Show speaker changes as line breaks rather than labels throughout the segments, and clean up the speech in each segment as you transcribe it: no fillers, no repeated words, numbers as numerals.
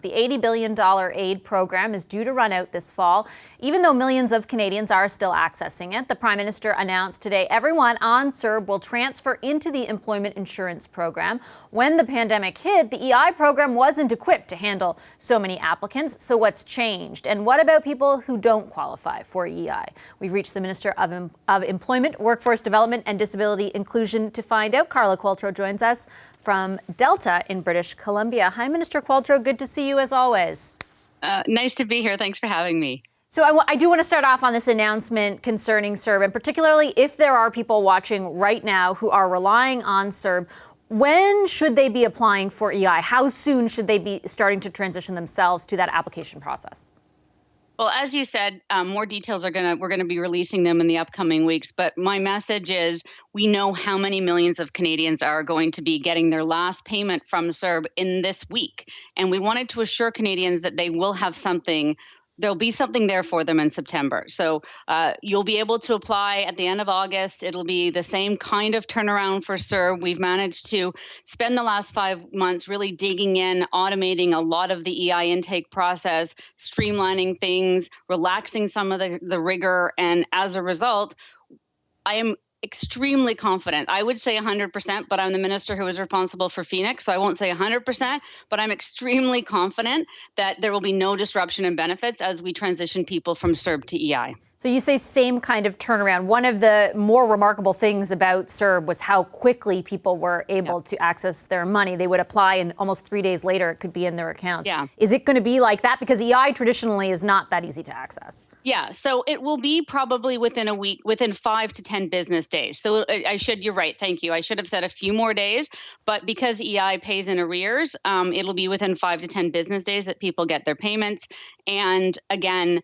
The $80 billion aid program is due to run out this fall. Even though millions of Canadians are still accessing it, the Prime Minister announced today everyone on CERB will transfer into the Employment Insurance Program. When the pandemic hit, the EI program wasn't equipped to handle so many applicants. So what's changed? And what about people who don't qualify for EI? We've reached the Minister of Employment, Workforce Development and Disability Inclusion to find out. Carla Qualtrough joins us from Delta in British Columbia. Hi, Minister Qualtrough. Good to see you as always.
Nice to be here. Thanks for having me.
So I do want to start off on this announcement concerning CERB, and particularly if there are people watching right now who are relying on CERB, when should they be applying for EI? How soon should they be starting to transition themselves to that application process?
Well, as you said, more details we're going to be releasing them in the upcoming weeks. But my message is we know how many millions of Canadians are going to be getting their last payment from CERB in this week. And we wanted to assure Canadians that they will have something. There'll be something there for them in September. So you'll be able to apply at the end of August. It'll be the same kind of turnaround for CERB. We've managed to spend the last 5 months really digging in, automating a lot of the EI intake process, streamlining things, relaxing some of the rigor. And as a result, I am extremely confident. I would say 100%, but I'm the minister who is responsible for Phoenix, so I won't say 100%, but I'm extremely confident that there will be no disruption in benefits as we transition people from CERB to EI.
So you say same kind of turnaround. One of the more remarkable things about CERB was how quickly people were able to access their money. They would apply and almost 3 days later it could be in their accounts.
Yeah.
Is it going to be like that? Because EI traditionally is not that easy to access.
Yeah, so it will be probably within a week, within 5 to 10 business days. So you're right, thank you. I should have said a few more days, but because EI pays in arrears, it'll be within 5 to 10 business days that people get their payments. And again,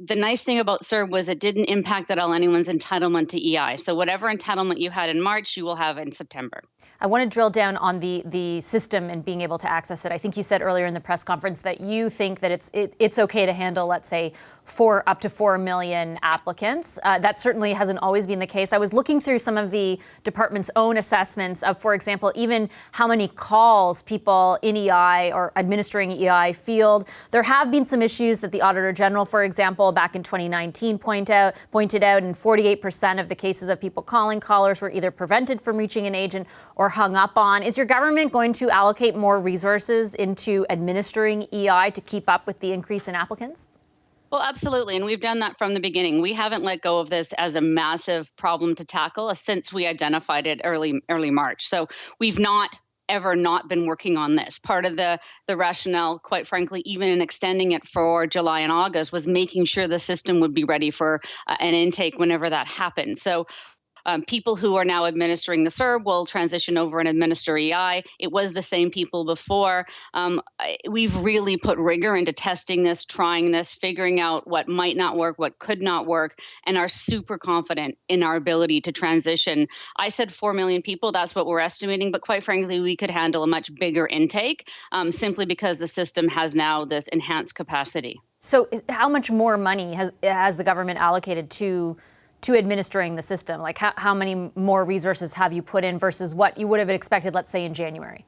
the nice thing about CERB was it didn't impact at all anyone's entitlement to EI. So whatever entitlement you had in March, you will have in September.
I want to drill down on the system and being able to access it. I think you said earlier in the press conference that you think that it's okay to handle, let's say, up to 4 million applicants. That certainly hasn't always been the case. I was looking through some of the department's own assessments of, for example, even how many calls people in EI or administering EI field. There have been some issues that the Auditor General, for example, back in 2019 pointed out, and 48% of the cases of people calling callers were either prevented from reaching an agent or hung up on. Is your government going to allocate more resources into administering EI to keep up with the increase in applicants?
Well, absolutely. And we've done that from the beginning. We haven't let go of this as a massive problem to tackle since we identified it early March. So we've not been working on this. Part of the rationale, quite frankly, even in extending it for July and August, was making sure the system would be ready for an intake whenever that happened. So people who are now administering the CERB will transition over and administer EI. It was the same people before. We've really put rigor into testing this, trying this, figuring out what might not work, what could not work, and are super confident in our ability to transition. I said 4 million people, that's what we're estimating, but quite frankly, we could handle a much bigger intake simply because the system has now this enhanced capacity.
So how much more money has the government allocated to administering the system? Like how many more resources have you put in versus what you would have expected, let's say, in January?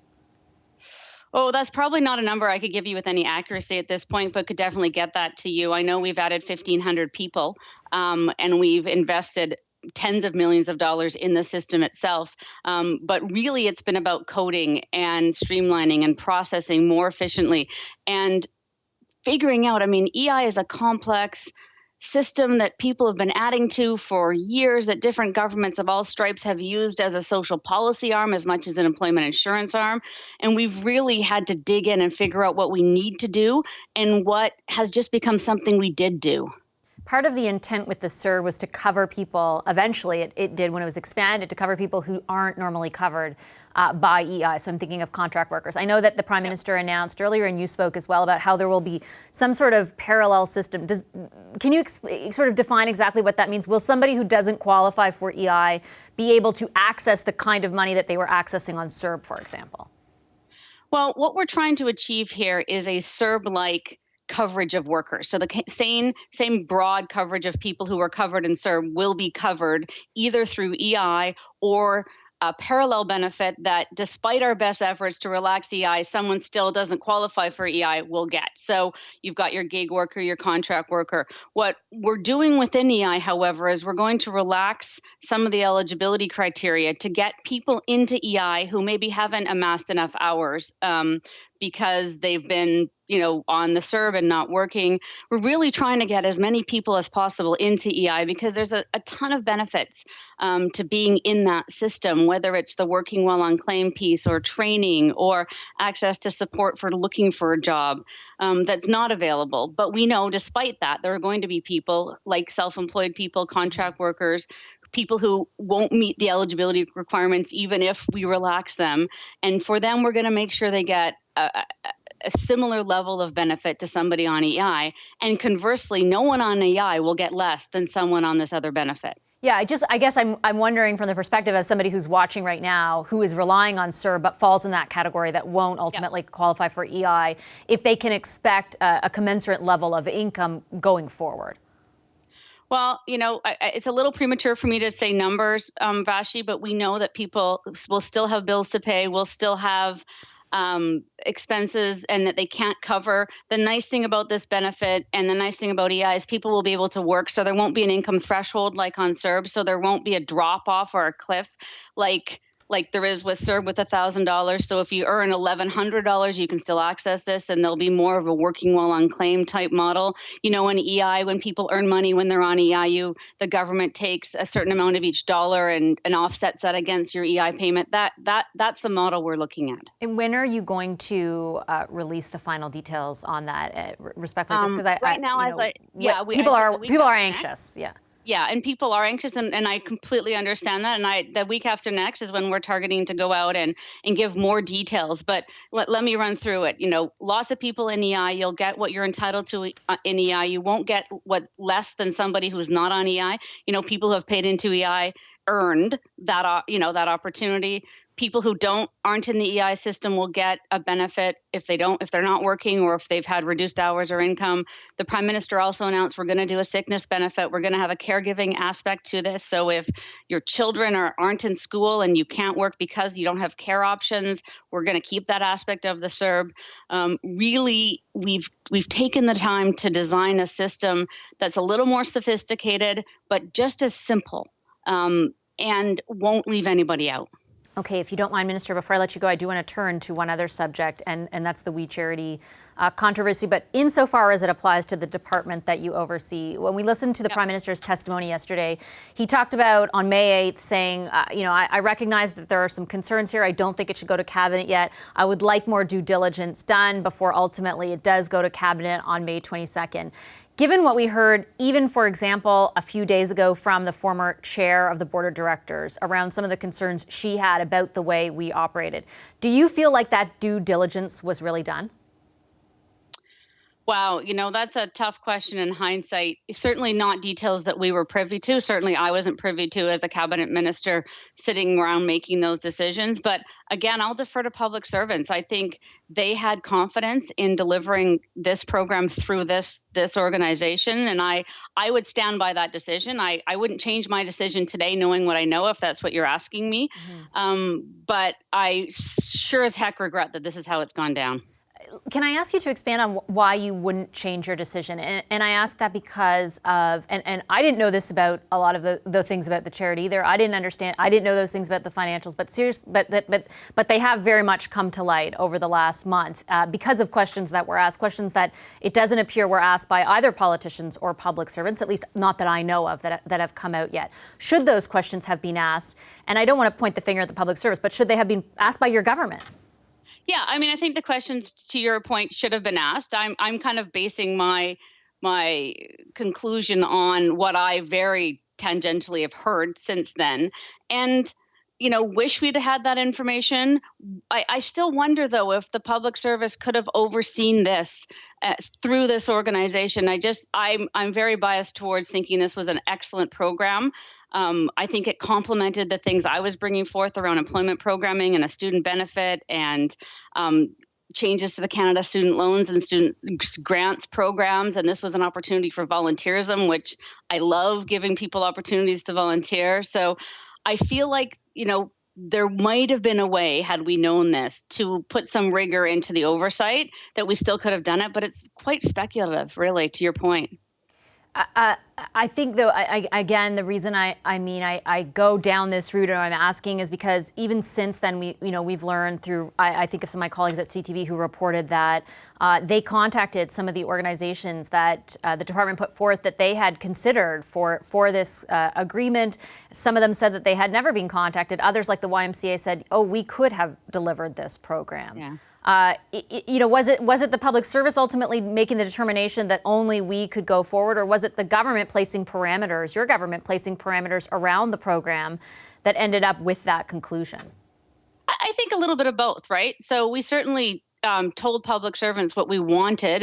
Oh, that's probably not a number I could give you with any accuracy at this point, but could definitely get that to you. I know we've added 1,500 people and we've invested tens of millions of dollars in the system itself. But really, it's been about coding and streamlining and processing more efficiently and figuring out, EI is a complex system that people have been adding to for years, that different governments of all stripes have used as a social policy arm as much as an employment insurance arm. And we've really had to dig in and figure out what we need to do and what has just become something we did do.
Part of the intent with the CERB was to cover people, eventually it did when it was expanded, to cover people who aren't normally covered by EI. So I'm thinking of contract workers. I know that the Prime Minister announced earlier, and you spoke as well, about how there will be some sort of parallel system. Can you sort of define exactly what that means? Will somebody who doesn't qualify for EI be able to access the kind of money that they were accessing on CERB, for example?
Well, what we're trying to achieve here is a CERB-like coverage of workers. So the same broad coverage of people who are covered in CERB will be covered either through EI or a parallel benefit that despite our best efforts to relax EI, someone still doesn't qualify for EI will get. So you've got your gig worker, your contract worker. What we're doing within EI, however, is we're going to relax some of the eligibility criteria to get people into EI who maybe haven't amassed enough hours because they've been, on the CERB and not working. We're really trying to get as many people as possible into EI because there's a ton of benefits to being in that system, whether it's the working well on claim piece or training or access to support for looking for a job that's not available. But we know despite that, there are going to be people like self-employed people, contract workers, people who won't meet the eligibility requirements even if we relax them. And for them, we're going to make sure they get a similar level of benefit to somebody on EI. And conversely, no one on EI will get less than someone on this other benefit.
Yeah, I guess I'm wondering from the perspective of somebody who's watching right now who is relying on CERB but falls in that category that won't ultimately qualify for EI, if they can expect a commensurate level of income going forward.
Well, it's a little premature for me to say numbers, Vashi, but we know that people will still have bills to pay, will still have expenses and that they can't cover. The nice thing about this benefit and the nice thing about EI is people will be able to work. So there won't be an income threshold like on CERB. So there won't be a drop off or a cliff like there is with CERB with $1,000. So if you earn $1,100, you can still access this, and there'll be more of a working while on claim type model. In EI, when people earn money when they're on EI, the government takes a certain amount of each dollar and offsets that against your EI payment. That's the model we're looking at.
And when are you going to release the final details on that? Respectfully, just because people are anxious. Yeah.
Yeah, and people are anxious, and I completely understand that. And the week after next is when we're targeting to go out and give more details. But let me run through it. Lots of people in EI, you'll get what you're entitled to in EI. You won't get what less than somebody who's not on EI. People who have paid into EI earned that that opportunity. People who aren't in the EI system will get a benefit if they're not working or if they've had reduced hours or income. The Prime Minister also announced we're going to do a sickness benefit. We're going to have a caregiving aspect to this. So if your children aren't in school and you can't work because you don't have care options, we're going to keep that aspect of the CERB. Really, we've taken the time to design a system that's a little more sophisticated, but just as simple and won't leave anybody out.
Okay, if you don't mind, Minister, before I let you go, I do want to turn to one other subject, and that's the We Charity controversy, but insofar as it applies to the department that you oversee. When we listened to the Prime Minister's testimony yesterday, he talked about on May 8th saying, I recognize that there are some concerns here. I don't think it should go to Cabinet yet. I would like more due diligence done before ultimately it does go to Cabinet on May 22nd. Given what we heard, even, for example, a few days ago from the former chair of the board of directors around some of the concerns she had about the way we operated, do you feel like that due diligence was really done?
Wow, that's a tough question in hindsight. Certainly not details that we were privy to. Certainly I wasn't privy to as a cabinet minister sitting around making those decisions. But again, I'll defer to public servants. I think they had confidence in delivering this program through this organization. And I would stand by that decision. I wouldn't change my decision today knowing what I know, if that's what you're asking me. Mm-hmm. But I sure as heck regret that this is how it's gone down.
Can I ask you to expand on why you wouldn't change your decision? And I ask that because of, and I didn't know this about a lot of the things about the charity either. I didn't know those things about the financials, but they have very much come to light over the last month because of questions that were asked, questions that it doesn't appear were asked by either politicians or public servants, at least not that I know of that have come out yet. Should those questions have been asked, and I don't want to point the finger at the public service, but should they have been asked by your government?
Yeah, I think the questions, to your point, should have been asked. I'm kind of basing my conclusion on what I very tangentially have heard since then. And, wish we'd had that information. I still wonder, though, if the public service could have overseen this through this organization. I'm very biased towards thinking this was an excellent program. I think it complemented the things I was bringing forth around employment programming and a student benefit and changes to the Canada Student Loans and Student Grants programs. And this was an opportunity for volunteerism, which I love, giving people opportunities to volunteer. So I feel like, there might have been a way, had we known this, to put some rigor into the oversight that we still could have done it. But it's quite speculative, really, to your point.
I think, though, again, the reason I go down this route, or I'm asking, is because even since then, we've learned through, I think of some of my colleagues at CTV who reported that they contacted some of the organizations that the department put forth that they had considered for this agreement. Some of them said that they had never been contacted. Others, like the YMCA, said, "Oh, we could have delivered this program."
Yeah.
Was it the public service ultimately making the determination that only we could go forward, or was it the government placing parameters, your government placing parameters around the program that ended up with that conclusion?
I think a little bit of both, right? So we certainly told public servants what we wanted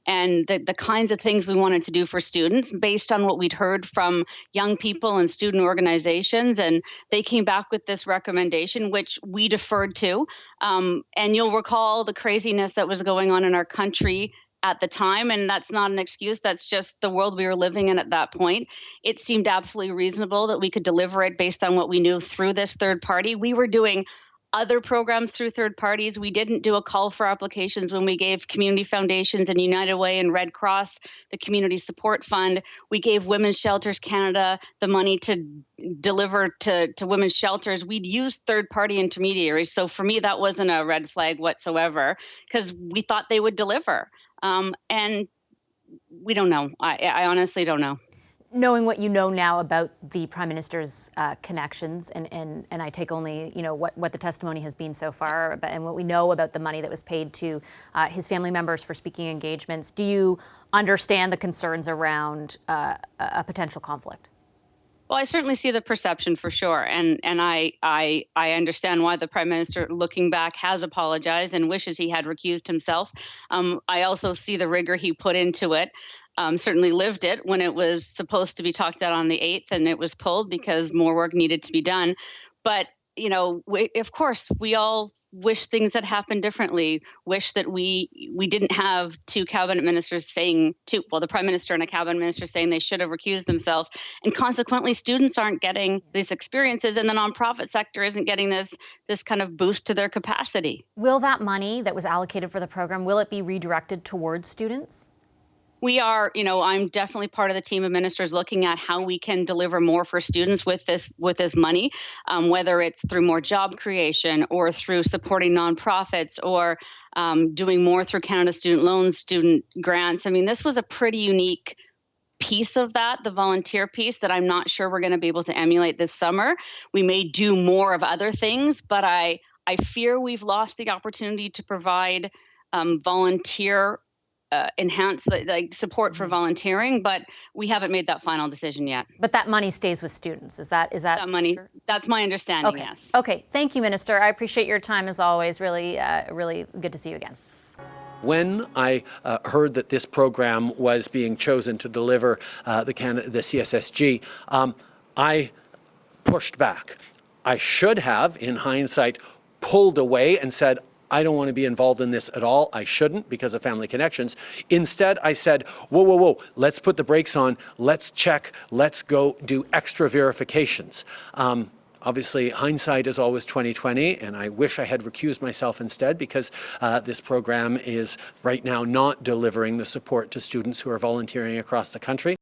and the kinds of things we wanted to do for students based on what we'd heard from young people and student organizations. And they came back with this recommendation, which we deferred to. And you'll recall the craziness that was going on in our country at the time. And that's not an excuse. That's just the world we were living in at that point. It seemed absolutely reasonable that we could deliver it based on what we knew through this third party. We were doing other programs through third parties. We didn't do a call for applications when we gave community foundations and United Way and Red Cross the Community Support Fund. We gave Women's Shelters Canada the money to deliver to women's shelters. We'd used third-party intermediaries. So for me, that wasn't a red flag whatsoever, because we thought they would deliver. And we don't know. I honestly don't know.
Knowing what you know now about the Prime Minister's connections, and I take only what the testimony has been so far, and what we know about the money that was paid to his family members for speaking engagements, do you understand the concerns around a potential conflict?
Well, I certainly see the perception for sure, and I understand why the Prime Minister, looking back, has apologized and wishes he had recused himself. I also see the rigor he put into it. Certainly lived it when it was supposed to be talked about on the 8th, and it was pulled because more work needed to be done. But of course, we all wish things had happened differently. Wish that we didn't have two cabinet ministers saying the Prime Minister and a cabinet minister saying they should have recused themselves, and consequently, students aren't getting these experiences, and the nonprofit sector isn't getting this kind of boost to their capacity.
Will that money that was allocated for the program, will it be redirected towards students?
We are, I'm definitely part of the team of ministers looking at how we can deliver more for students with this money, whether it's through more job creation or through supporting nonprofits or doing more through Canada Student Loans, student grants. I mean, this was a pretty unique piece of that, the volunteer piece, that I'm not sure we're going to be able to emulate this summer. We may do more of other things, but I fear we've lost the opportunity to provide volunteer enhance support for volunteering, but we haven't made that final decision yet.
But that money stays with students. Is that
money?
Sure?
That's my understanding.
Okay.
Yes.
Okay. Thank you, Minister. I appreciate your time as always. Really, really good to see you again.
When I heard that this program was being chosen to deliver the CSSG, I pushed back. I should have, in hindsight, pulled away and said, I don't want to be involved in this at all. I shouldn't because of family connections. Instead, I said, whoa, let's put the brakes on. Let's check. Let's go do extra verifications. Obviously, hindsight is always 20/20, and I wish I had recused myself instead because this program is right now not delivering the support to students who are volunteering across the country.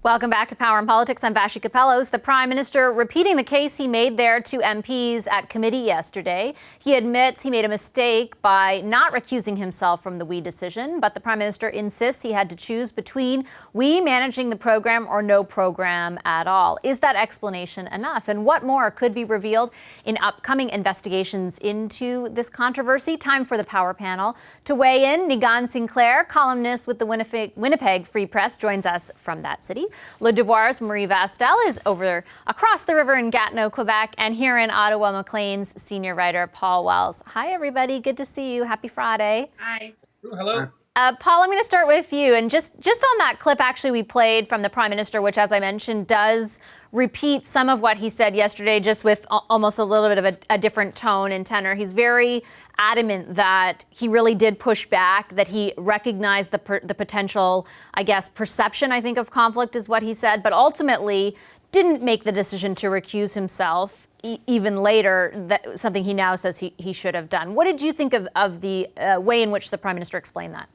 Welcome back to Power and Politics. I'm Vashi Capellos. The Prime Minister repeating the case he made there to MPs at committee yesterday. He admits he made a mistake by not recusing himself from the We decision, but the Prime Minister insists he had to choose between We managing the program or no program at all. Is that explanation enough? And what more could be revealed in upcoming investigations into this controversy? Time for the Power Panel to weigh in. Nigan Sinclair, columnist with the Winnipeg Free Press, joins us from that city. Le Devoir's Marie Vastel is over across the river in Gatineau, Quebec, and here in Ottawa, Maclean's senior writer Paul Wells. Hi, everybody. Good to see you. Happy Friday.
Hi. Hello.
Paul, I'm going to start with you. And just on that clip, actually, we played from the Prime Minister, which, as I mentioned, does repeat some of what he said yesterday, just with almost a little bit of a different tone and tenor. He's very adamant that he really did push back, that he recognized the potential, I guess, perception, I think, of conflict is what he said, but ultimately didn't make the decision to recuse himself even later, that something he now says he should have done. What did you think of the way in which the Prime Minister explained that?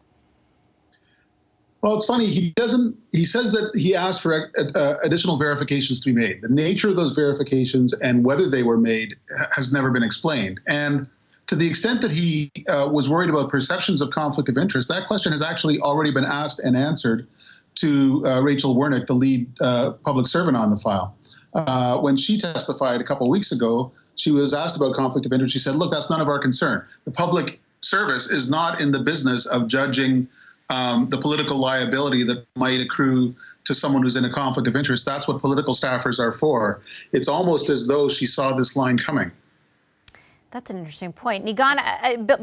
Well, it's funny. He says that he asked for additional verifications to be made. The nature of those verifications and whether they were made has never been explained. And to the extent that he was worried about perceptions of conflict of interest, that question has actually already been asked and answered to Rachel Wernick, the lead public servant on the file. When she testified a couple of weeks ago, she was asked about conflict of interest. She said, look, that's none of our concern. The public service is not in the business of judging the political liability that might accrue to someone who's in a conflict of interest. That's what political staffers are for. It's almost as though she saw this line coming.
That's an interesting point. Nigan,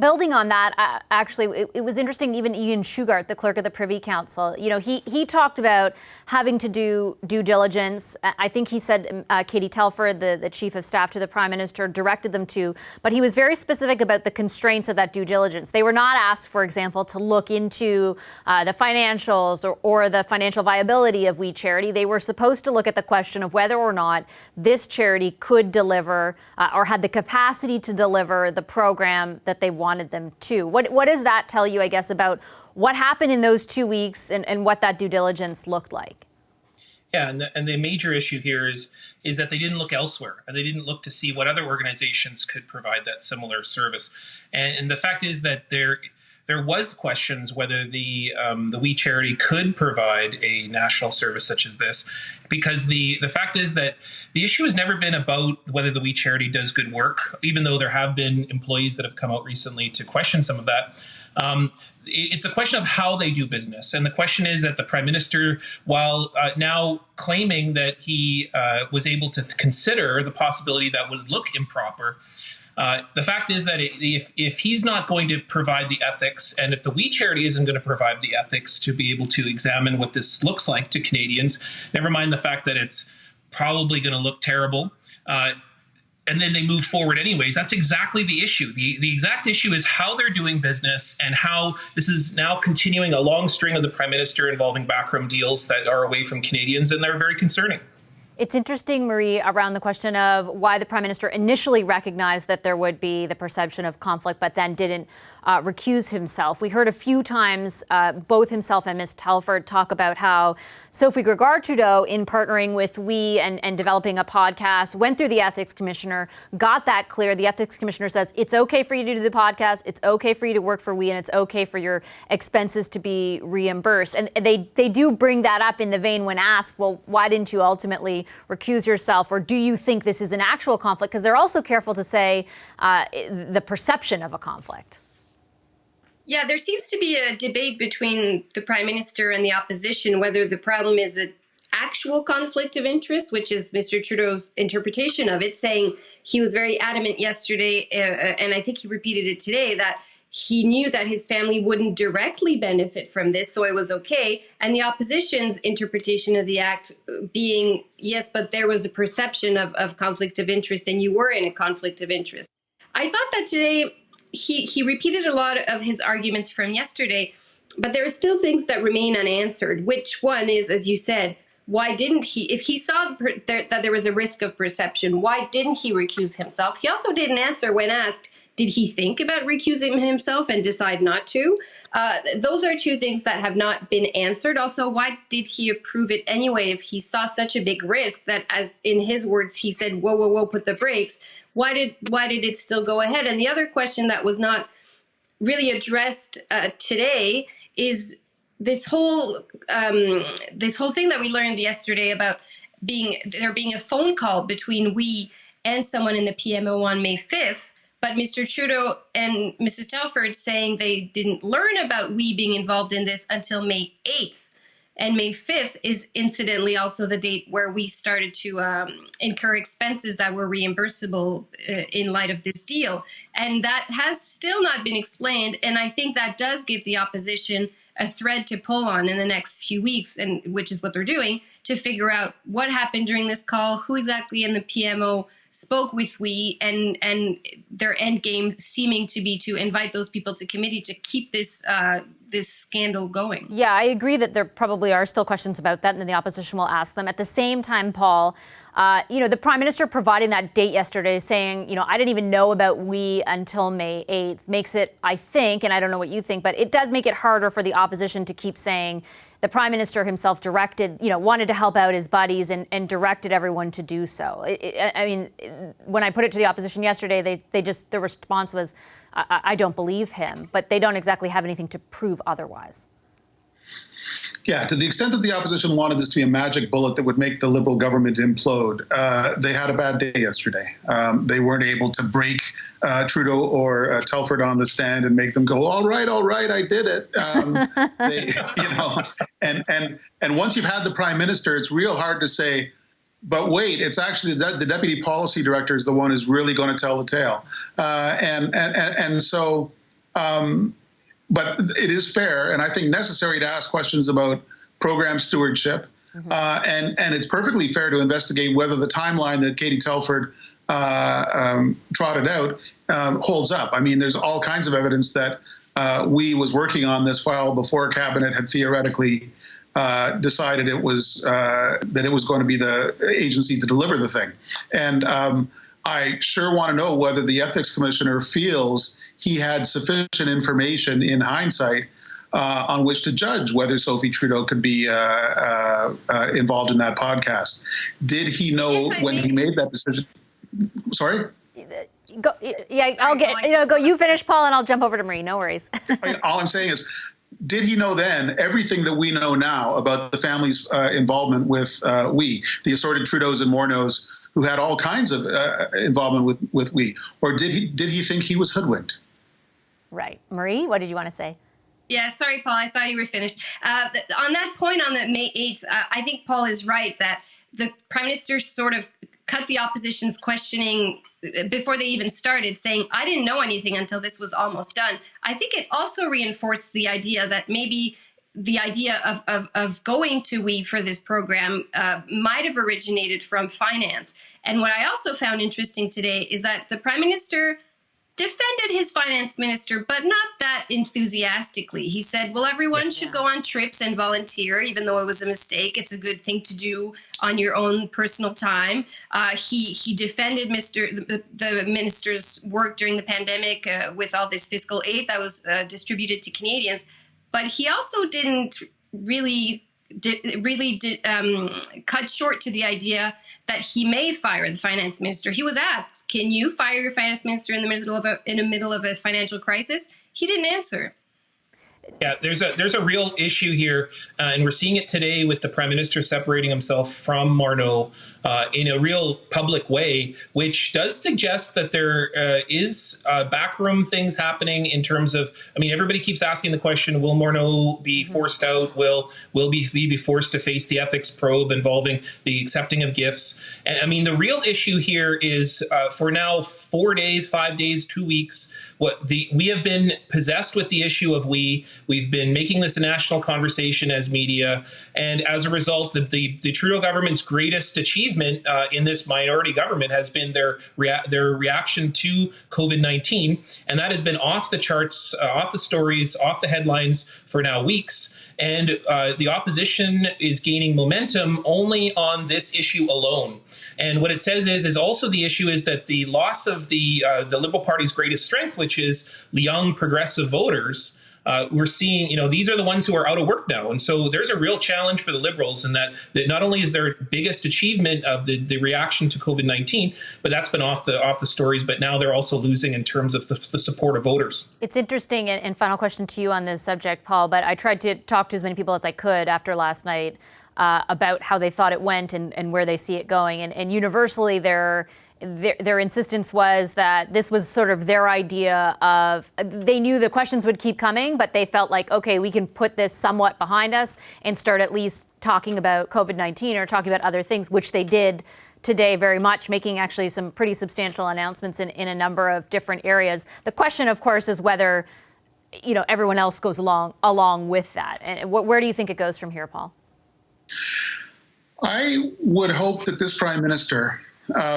building on that, actually, it was interesting, even Ian Shugart, the clerk of the Privy Council, he talked about having to do due diligence. I think he said Katie Telford, the chief of staff to the Prime Minister, directed them to, but he was very specific about the constraints of that due diligence. They were not asked, for example, to look into the financials or the financial viability of We Charity. They were supposed to look at the question of whether or not this charity could deliver or had the capacity to deliver the program that they wanted them to. What does that tell you, I guess, about what happened in those 2 weeks and what that due diligence looked like?
Yeah, and the major issue here is that they didn't look elsewhere, and they didn't look to see what other organizations could provide that similar service. And the fact is that there was questions whether the We Charity could provide a national service such as this, because the fact is that the issue has never been about whether the We Charity does good work, even though there have been employees that have come out recently to question some of that. It's a question of how they do business. And the question is that the Prime Minister, while now claiming that he was able to consider the possibility that would look improper, the fact is that if he's not going to provide the ethics, and if the We Charity isn't going to provide the ethics to be able to examine what this looks like to Canadians, never mind the fact that it's probably going to look terrible, and then they move forward anyways, that's exactly the issue. The exact issue is how they're doing business and how this is now continuing a long string of the Prime Minister involving backroom deals that are away from Canadians, and they're very concerning.
It's interesting, Marie, around the question of why the Prime Minister initially recognized that there would be the perception of conflict, but then didn't recuse himself. We heard a few times both himself and Ms. Telford talk about how Sophie Gregoire-Trudeau, in partnering with We and developing a podcast, went through the Ethics Commissioner, got that clear. The Ethics Commissioner says, it's okay for you to do the podcast, it's okay for you to work for We, and it's okay for your expenses to be reimbursed. And they do bring that up in the vein when asked, well, why didn't you ultimately recuse yourself? Or do you think this is an actual conflict? Because they're also careful to say the perception of a conflict.
Yeah, there seems to be a debate between the Prime Minister and the opposition whether the problem is an actual conflict of interest, which is Mr. Trudeau's interpretation of it, saying he was very adamant yesterday, and I think he repeated it today, that he knew that his family wouldn't directly benefit from this, so it was okay. And the opposition's interpretation of the act being, yes, but there was a perception of conflict of interest, and you were in a conflict of interest. I thought that today he repeated a lot of his arguments from yesterday, but there are still things that remain unanswered. Which one is, as you said, why didn't he, if he saw that there was a risk of perception, why didn't he recuse himself? He also didn't answer when asked, did he think about recusing himself and decide not to? Those are two things that have not been answered. Also, why did he approve it anyway if he saw such a big risk that, as in his words, he said, whoa, whoa, whoa, put the brakes? Why did it still go ahead? And the other question that was not really addressed today is this whole thing that we learned yesterday about there being a phone call between We and someone in the PMO on May 5th. But Mr. Trudeau and Mrs. Telford saying they didn't learn about We being involved in this until May 8th. And May 5th is incidentally also the date where we started to incur expenses that were reimbursable in light of this deal. And that has still not been explained. And I think that does give the opposition a thread to pull on in the next few weeks, and which is what they're doing, to figure out what happened during this call, who exactly in the PMO spoke with We, and their end game seeming to be to invite those people to committee to keep this this scandal going.
Yeah, I agree that there probably are still questions about that, and then the opposition will ask them. At the same time, Paul, the Prime Minister providing that date yesterday saying, I didn't even know about we until May 8th makes it, I think, and I don't know what you think, but it does make it harder for the opposition to keep saying the Prime Minister himself wanted to help out his buddies and directed everyone to do so. When I put it to the opposition yesterday, the response was, I don't believe him, but they don't exactly have anything to prove otherwise.
Yeah, to the extent that the opposition wanted this to be a magic bullet that would make the Liberal government implode, they had a bad day yesterday. They weren't able to break Trudeau or Telford on the stand and make them go, all right, I did it. And once you've had the Prime Minister, it's real hard to say, but wait, it's actually the Deputy Policy Director is the one who's really going to tell the tale. But it is fair, and I think necessary, to ask questions about program stewardship. And it's perfectly fair to investigate whether the timeline that Katie Telford trotted out holds up. I mean, there's all kinds of evidence that we was working on this file before Cabinet had theoretically decided that it was going to be the agency to deliver the thing. And I sure want to know whether the Ethics Commissioner feels he had sufficient information in hindsight on which to judge whether Sophie Trudeau could be involved in that podcast. Did he know when he made that decision? Sorry?
Go, yeah, I'll get, go. You finish, Paul, and I'll jump over to Marie. No worries.
All I'm saying is, did he know then everything that we know now about the family's involvement with the assorted Trudeaus and Morneaus, who had all kinds of involvement with we, or did he think he was hoodwinked?
Right. Marie, what did you want to say?
Yeah, sorry, Paul, I thought you were finished. On that point on the May 8th, I think Paul is right that the Prime Minister sort of cut the opposition's questioning before they even started, saying, I didn't know anything until this was almost done. I think it also reinforced the idea that maybe the idea of going to we for this program might have originated from finance. And what I also found interesting today is that the Prime Minister defended his finance minister, but not that enthusiastically. He said, well, everyone should go on trips and volunteer, even though it was a mistake. It's a good thing to do on your own personal time. He defended the minister's work during the pandemic with all this fiscal aid that was distributed to Canadians. But he also didn't really cut short to the idea that he may fire the finance minister. He was asked, "Can you fire your finance minister in the middle of a financial crisis?" He didn't answer.
Yeah, there's a real issue here, and we're seeing it today with the Prime Minister separating himself from Morneau in a real public way, which does suggest that there is backroom things happening in terms of, everybody keeps asking the question, will Morneau be forced out? Will we be forced to face the ethics probe involving the accepting of gifts? And the real issue here is for now 4 days, 5 days, 2 weeks, we have been possessed with the issue of we've been making this a national conversation as media, and as a result, the Trudeau government's greatest achievement in this minority government has been their reaction to COVID-19, and that has been off the charts, off the stories, off the headlines for now weeks. And the opposition is gaining momentum only on this issue alone. And what it says is also the issue is that the loss of the Liberal Party's greatest strength, which is young progressive voters, we're seeing, these are the ones who are out of work now. And so there's a real challenge for the Liberals in that not only is their biggest achievement of the reaction to COVID-19, but that's been off the stories, but now they're also losing in terms of the support of voters. It's
interesting, and final question to you on this subject, Paul, but I tried to talk to as many people as I could after last night about how they thought it went and where they see it going. And universally, their insistence was that this was sort of their idea of, they knew the questions would keep coming, but they felt like, okay, we can put this somewhat behind us and start at least talking about COVID-19 or talking about other things, which they did today very much, making actually some pretty substantial announcements in a number of different areas. The question, of course, is whether, everyone else goes along with that. And where do you think it goes from here, Paul? I
would hope that this Prime Minister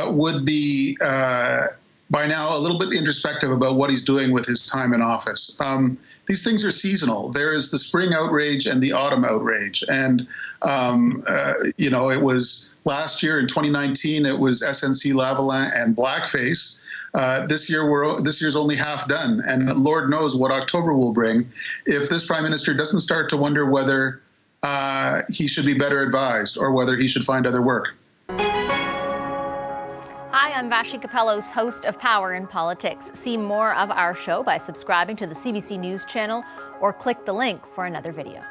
would be by now a little bit introspective about what he's doing with his time in office. These things are seasonal. There is the spring outrage and the autumn outrage. And, it was last year in 2019, it was SNC Lavalin and blackface. This year's only half done. And Lord knows what October will bring if this prime minister doesn't start to wonder whether he should be better advised or whether he should find other work.
Hi, I'm Vashi Capellos, host of Power in Politics. See more of our show by subscribing to the CBC News channel or click the link for another video.